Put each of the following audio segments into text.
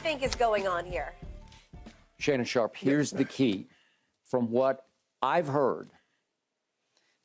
think is going on here? Shannon Sharpe, here's the key. From what I've heard,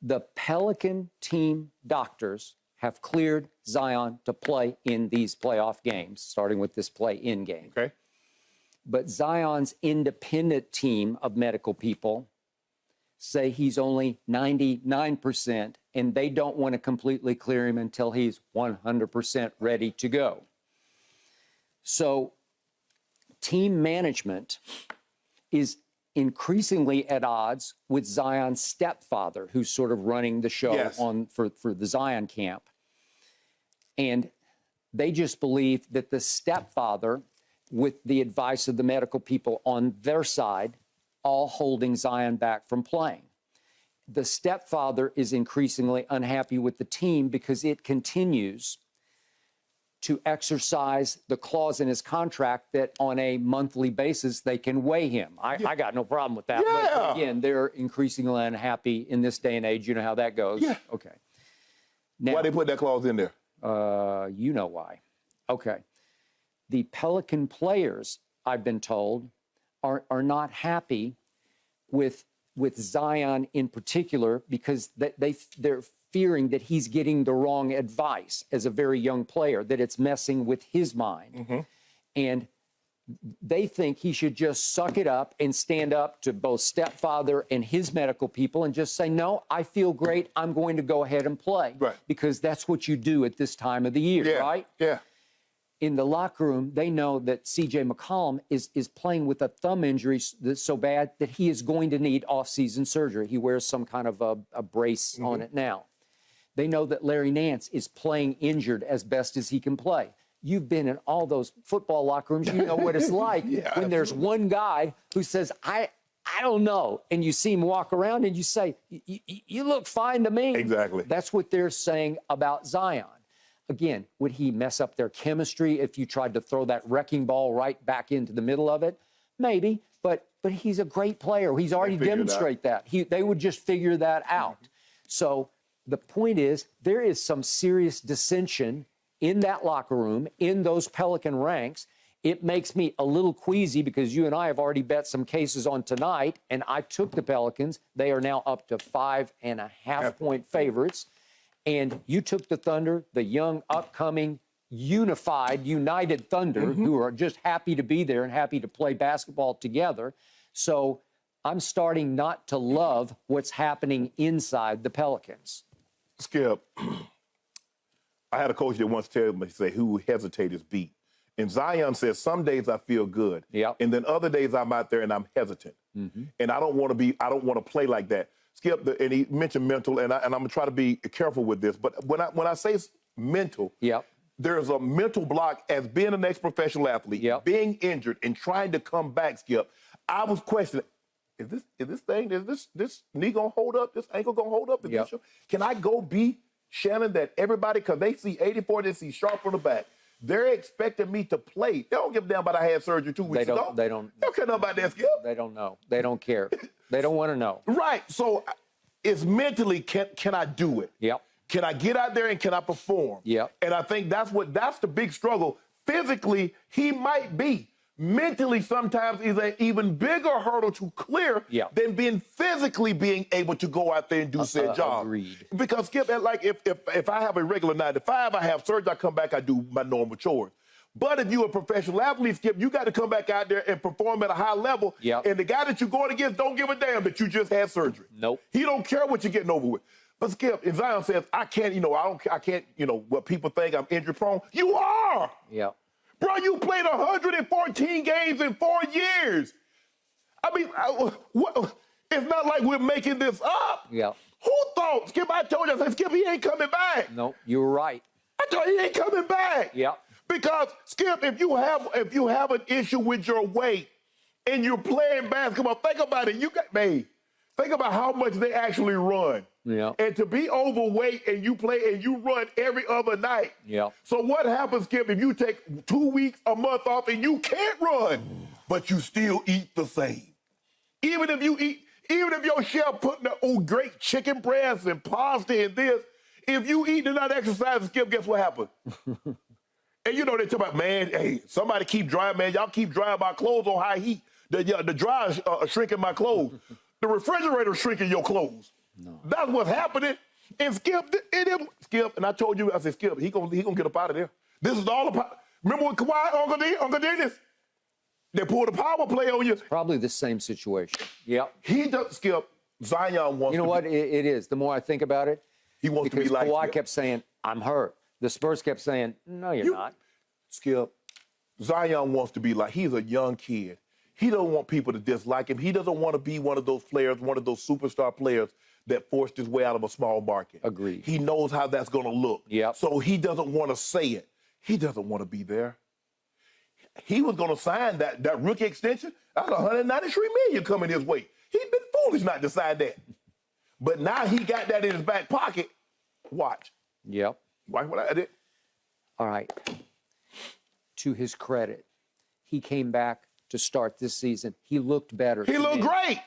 the Pelican team doctors have cleared Zion to play in these playoff games, starting with this play-in game. Okay. But Zion's independent team of medical people say he's only 99%, and they don't want to completely clear him until he's 100% ready to go. So team management is increasingly at odds with Zion's stepfather, who's sort of running the show for the Zion camp. And they just believe that the stepfather, with the advice of the medical people on their side, all holding Zion back from playing. The stepfather is increasingly unhappy with the team because it continues to exercise the clause in his contract that on a monthly basis they can weigh him. I got no problem with that. Yeah. But again, they're increasingly unhappy in this day and age. You know how that goes. Yeah. Okay. Now, Why they put that clause in there? You know why. Okay. The Pelican players, I've been told, are not happy with Zion in particular because they're fearing that he's getting the wrong advice as a very young player, that it's messing with his mind. Mm-hmm. And they think he should just suck it up and stand up to both stepfather and his medical people and just say, no, I feel great. I'm going to go ahead and play. Right. Because that's what you do at this time of the year, right? Yeah. In the locker room, they know that C.J. McCollum is playing with a thumb injury that's so bad that he is going to need off-season surgery. He wears some kind of a brace on it now. They know that Larry Nance is playing injured as best as he can play. You've been in all those football locker rooms. You know what it's like when there's one guy who says, I don't know. And you see him walk around and you say, you look fine to me. Exactly. That's what they're saying about Zion. Again, would he mess up their chemistry if you tried to throw that wrecking ball right back into the middle of it? Maybe, but he's a great player. He's already demonstrated that. They would just figure that out. So the point is, there is some serious dissension in that locker room, in those Pelican ranks. It makes me a little queasy because you and I have already bet some cases on tonight, and I took the Pelicans. They are now up to 5.5-point favorites. And you took the Thunder, the young, upcoming, united Thunder, who are just happy to be there and happy to play basketball together. So I'm starting not to love what's happening inside the Pelicans. Skip, I had a coach that once told me, say, who hesitate is beat. And Zion says, some days I feel good. Yep. And then other days I'm out there and I'm hesitant. And I don't want to play like that. Skip, and he mentioned mental, and I'm going to try to be careful with this. But when I say mental, there's a mental block as being an ex-professional athlete, being injured and trying to come back, Skip. I was questioning, is this knee going to hold up? This ankle going to hold up? Can I go be Shannon that everybody, because they see 84, they see Sharpe on the back. They're expecting me to play. They don't give a damn about I had surgery 2 weeks ago. They don't care nothing about that, Skip. They don't know. They don't care. They don't want to know. Right. So it's mentally, can I do it? Yep. Can I get out there and can I perform? Yep. And I think that's the big struggle. Physically, he might be. Mentally, sometimes is an even bigger hurdle to clear than physically being able to go out there and do said job. Agreed. Because, Skip, like if I have a regular 9 to 5, I have surgery, I come back, I do my normal chores. But if you're a professional athlete, Skip, you got to come back out there and perform at a high level. And the guy that you're going against don't give a damn that you just had surgery. Nope. He don't care what you're getting over with. But Skip, if Zion says, I can't, what people think I'm injury prone, you are. Yeah. Bro, you played 114 games in 4 years. I mean, it's not like we're making this up. Yeah. Who thought, Skip, I told you, I said, Skip, he ain't coming back. No, you were right. I told you he ain't coming back. Yeah. Because, Skip, if you have an issue with your weight and you're playing basketball, think about it. Think about how much they actually run. Yeah. And to be overweight and you play and you run every other night. Yeah. So what happens, Skip, if you take 2 weeks, a month off and you can't run, but you still eat the same? Even if your chef put the great chicken breasts and pasta and this, if you eat and not exercise, Skip, guess what happens? And you know, they talk about, man, hey, somebody keep drying, man. Y'all keep drying my clothes on high heat. The dryer's shrinking my clothes. The refrigerator's shrinking your clothes. No. That's what's happening. And Skip, Skip, and I told you, I said, Skip, he gonna get up out of there. This is all about. Remember when Kawhi, Uncle Dennis? They pulled a power play on you. Probably the same situation. Yep. He does, Skip. Zion wants. You know what? It is. The more I think about it, he wants to be like Kawhi kept saying, "I'm hurt." The Spurs kept saying, "No, you're not." Skip. Zion wants to be like. He's a young kid. He doesn't want people to dislike him. He doesn't want to be one of those players, one of those superstar players that forced his way out of a small market. Agreed. He knows how that's going to look. Yep. So he doesn't want to say it. He doesn't want to be there. He was going to sign that rookie extension. That's $193 million coming his way. He'd been foolish not to sign that. But now he got that in his back pocket. Watch. Yep. Watch what I did. All right. To his credit, he came back to start this season. He looked better. He looked great.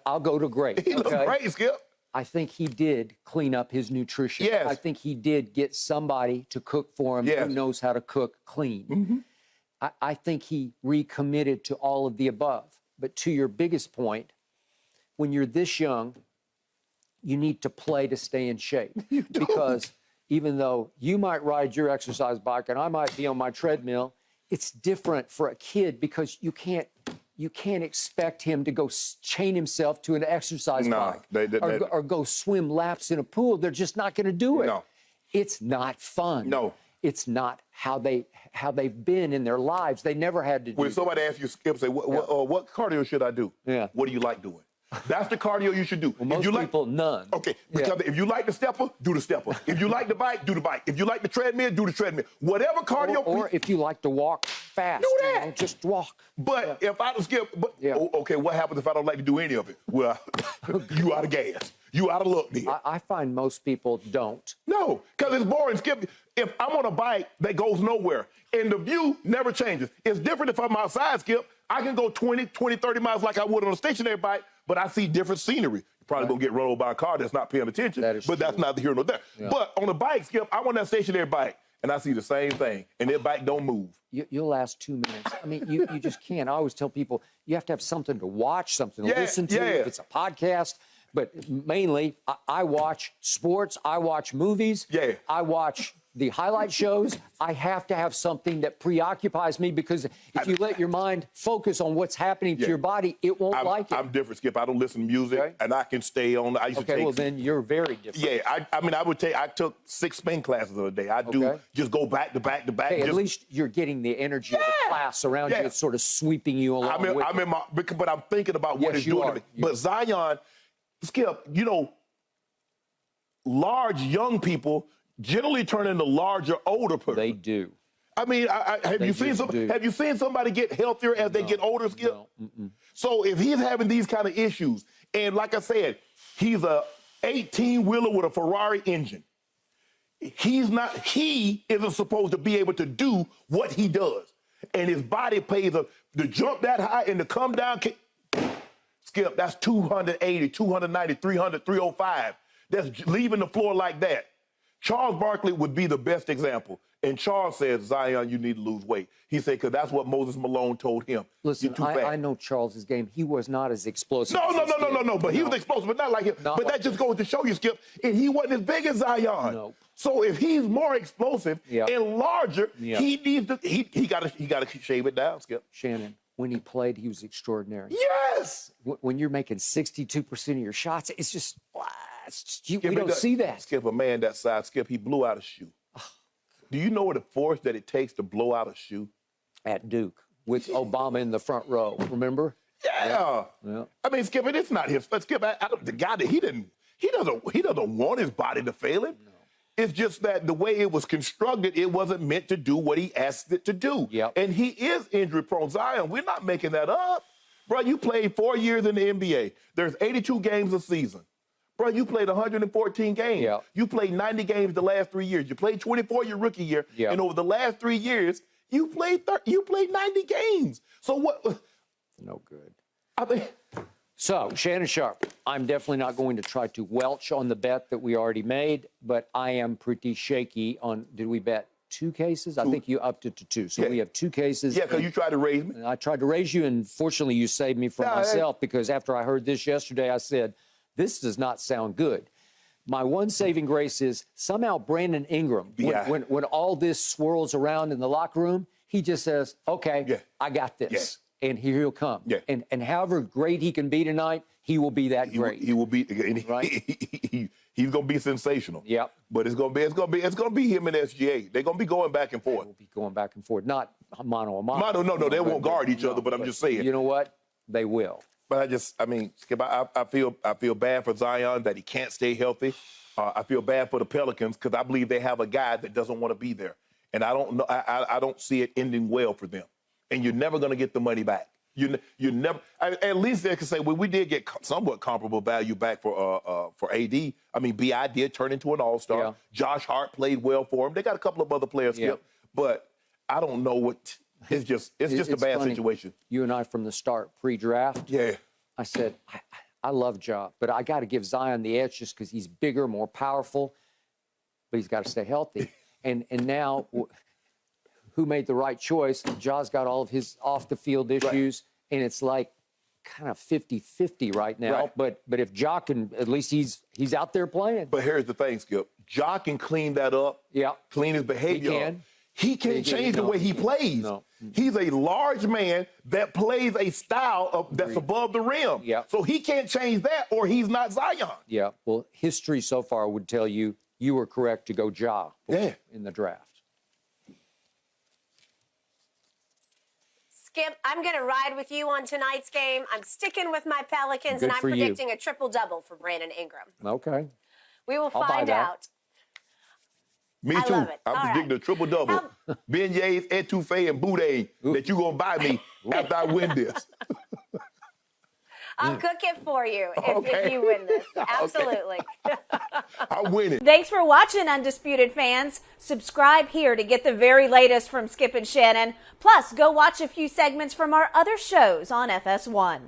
I'll go to great. He looked great, Skip. I think he did clean up his nutrition. Yes. I think he did get somebody to cook for him who knows how to cook clean. Mm-hmm. I think he recommitted to all of the above. But to your biggest point, when you're this young, you need to play to stay in shape. Because even though you might ride your exercise bike and I might be on my treadmill, it's different for a kid because you can't expect him to go chain himself to an exercise bike or go swim laps in a pool. They're just not going to do it. No. It's not fun. No. It's not how they've been in their lives. They never had to do When somebody asks you, Skip, say, what cardio should I do? Yeah. What do you like doing? That's the cardio you should do. Well, most people, none. Okay, because if you like the stepper, do the stepper. If you like the bike, do the bike. If you like the treadmill, do the treadmill. Whatever cardio. Or if you like to walk fast, do that. Just walk. But if I don't Skip, okay, what happens if I don't like to do any of it? Well, you out of gas. You out of luck then. I find most people don't. No, because it's boring, Skip. If I'm on a bike that goes nowhere and the view never changes, it's different if I'm outside, Skip. I can go 20, 30 miles like I would on a stationary bike, but I see different scenery. You're probably going to get run over by a car that's not paying attention, but that's neither here nor there. Yeah. But on a bike, Skip, I'm on that stationary bike, and I see the same thing, and that bike don't move. You'll last 2 minutes. I mean, you just can't. I always tell people you have to have something to watch, something to listen to, if it's a podcast. But mainly, I watch sports. I watch movies. Yeah. I watch the highlight shows. I have to have something that preoccupies me because if you let your mind focus on what's happening to your body, it won't like it. I'm different, Skip. I don't listen to music, and I can stay on. I used to take, well, then you're very different. Yeah, I took 6 spin classes a day. I do just go back to back to back. Hey, at least you're getting the energy of the class around you. It's sort of sweeping you along but I'm thinking about what it's doing to me. But Zion, Skip, large young people generally turn into larger older people. They do. I mean, have you seen somebody get healthier as they get older, Skip? No. So if he's having these kind of issues, and like I said, he's a 18-wheeler with a Ferrari engine. He isn't supposed to be able to do what he does. And his body pays to jump that high and to come down. Skip, that's 280, 290, 300, 305. That's leaving the floor like that. Charles Barkley would be the best example. And Charles says, Zion, you need to lose weight. He said, because that's what Moses Malone told him. Listen, I know Charles's game. He was not as explosive. No. But he was explosive, but not like him. But that just goes to show you, Skip, and he wasn't as big as Zion. No. So if he's more explosive and larger, he needs to he got to shave it down, Skip. Shannon, when he played, he was extraordinary. Yes. When you're making 62% of your shots, it's just we don't see that. Skip, a man that size, Skip, he blew out a shoe. Do you know what the force that it takes to blow out a shoe? At Duke, with Obama in the front row, remember? Yeah. I mean, Skip, it's not his. Skip, the guy that he doesn't want his body to fail him. No. It's just that the way it was constructed, it wasn't meant to do what he asked it to do. Yep. And he is injury prone. Zion, we're not making that up. Bro, you played 4 years in the NBA. There's 82 games a season. Bro, you played 114 games. Yeah. You played 90 games the last 3 years. You played 24 your rookie year. Yeah. And over the last 3 years, you played 90 games. So what? No good. I mean, so, Shannon Sharpe, I'm definitely not going to try to welch on the bet that we already made, but I am pretty shaky on, did we bet 2 cases. I think you upped it to 2. So we have 2 cases. Yeah, because you tried to raise me. I tried to raise you, and fortunately you saved me from myself, because after I heard this yesterday, I said, this does not sound good. My one saving grace is somehow Brandon Ingram, when all this swirls around in the locker room, he just says, okay, I got this. And here he'll come. And however great he can be tonight, he will be that great. He will be, right? He's gonna be sensational. But it's gonna be him and SGA. They're gonna be going back and forth. They'll be going back and forth, not mano a mano. No, they won't guard each other. But I'm just saying. You know what? They will. But Skip, I feel bad for Zion that he can't stay healthy. I feel bad for the Pelicans because I believe they have a guy that doesn't want to be there, and I don't know. I don't see it ending well for them. And you're never gonna get the money back. You never. At least they can say, well, we did get somewhat comparable value back for AD. I mean, BI did turn into an all-star. Josh Hart played well for him. They got a couple of other players, Skip, but I don't know what. It's just a bad funny. situation. You and I from the start, pre-draft. I said I love Ja, but I got to give Zion the edge just because he's bigger, more powerful, but he's got to stay healthy. And now. Who made the right choice? Ja's got all of his off-the-field issues, and it's like kind of 50-50 right now. But if Ja can, at least he's out there playing. But here's the thing, Skip. Ja can clean that up, clean his behavior. He can't change the way he plays. No. He's a large man that plays a style that's above the rim. So he can't change that, or he's not Zion. Well, history so far would tell you were correct to go Ja in the draft. Skip, I'm going to ride with you on tonight's game. I'm sticking with my Pelicans, and I'm predicting a triple-double for Brandon Ingram. Okay. We will find out. Me too. I'm predicting a triple-double. Beignets, etouffee, and boudin that you're going to buy me after I win this. I'll cook it for you if you win this. Absolutely. I'm winning. Thanks for watching, Undisputed fans. Subscribe here to get the very latest from Skip and Shannon. Plus, go watch a few segments from our other shows on FS1.